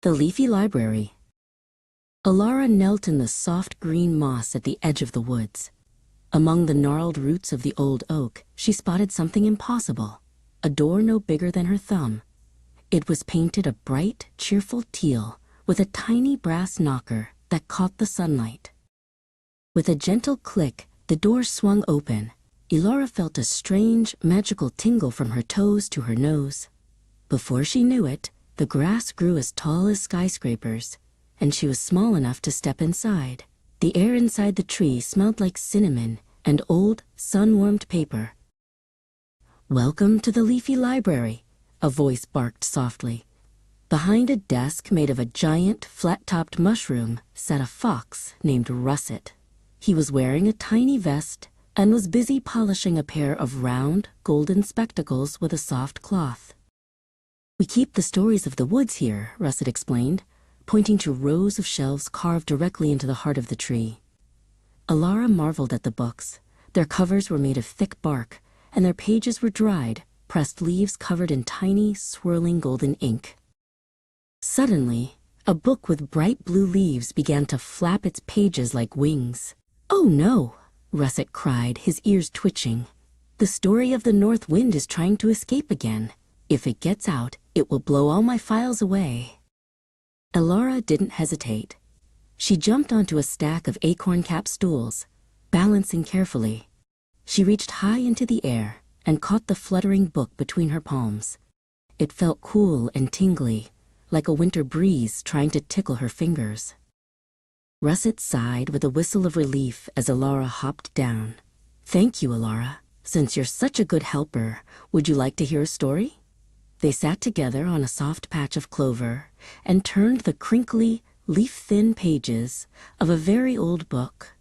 The Leafy Library. Alara knelt in the soft green moss at the edge of the woods. Among the gnarled roots of the old oak, she spotted something impossible, a door no bigger than her thumb. It was painted a bright, cheerful teal, with a tiny brass knocker that caught the sunlight. With a gentle click, the door swung open. Alara felt a strange, magical tingle from her toes to her nose. Before she knew it, the grass grew as tall as skyscrapers, and she was small enough to step inside. The air inside the tree smelled like cinnamon and old, sun-warmed paper. "Welcome to the Leafy Library," a voice barked softly. Behind a desk made of a giant, flat-topped mushroom sat a fox named Russet. He was wearing a tiny vest and was busy polishing a pair of round, golden spectacles with a soft cloth. "We keep the stories of the woods here," Russet explained, pointing to rows of shelves carved directly into the heart of the tree. Alara marveled at the books. Their covers were made of thick bark, and their pages were dried, pressed leaves covered in tiny, swirling golden ink. Suddenly, a book with bright blue leaves began to flap its pages like wings. "Oh no!" Russet cried, his ears twitching. "The story of the North Wind is trying to escape again. If it gets out, it will blow all my files away." Alara didn't hesitate. She jumped onto a stack of acorn-capped stools, balancing carefully. She reached high into the air and caught the fluttering book between her palms. It felt cool and tingly, like a winter breeze trying to tickle her fingers. Russet sighed with a whistle of relief as Alara hopped down. "Thank you, Alara. Since you're such a good helper, would you like to hear a story?" They sat together on a soft patch of clover and turned the crinkly, leaf-thin pages of a very old book.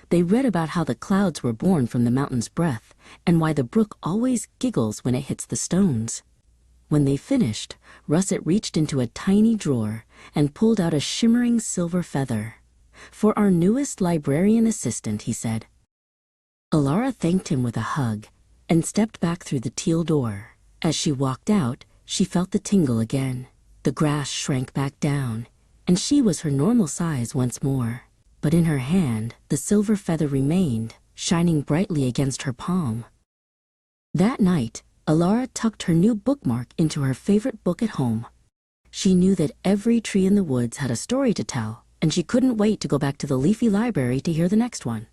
They read about how the clouds were born from the mountain's breath and why the brook always giggles when it hits the stones. When they finished, Russet reached into a tiny drawer and pulled out a shimmering silver feather. "For our newest librarian assistant," he said. Alara thanked him with a hug and stepped back through the teal door. As she walked out, she felt the tingle again. The grass shrank back down, and she was her normal size once more. But in her hand, the silver feather remained, shining brightly against her palm. That night, Alara tucked her new bookmark into her favorite book at home. She knew that every tree in the woods had a story to tell, and she couldn't wait to go back to the Leafy Library to hear the next one.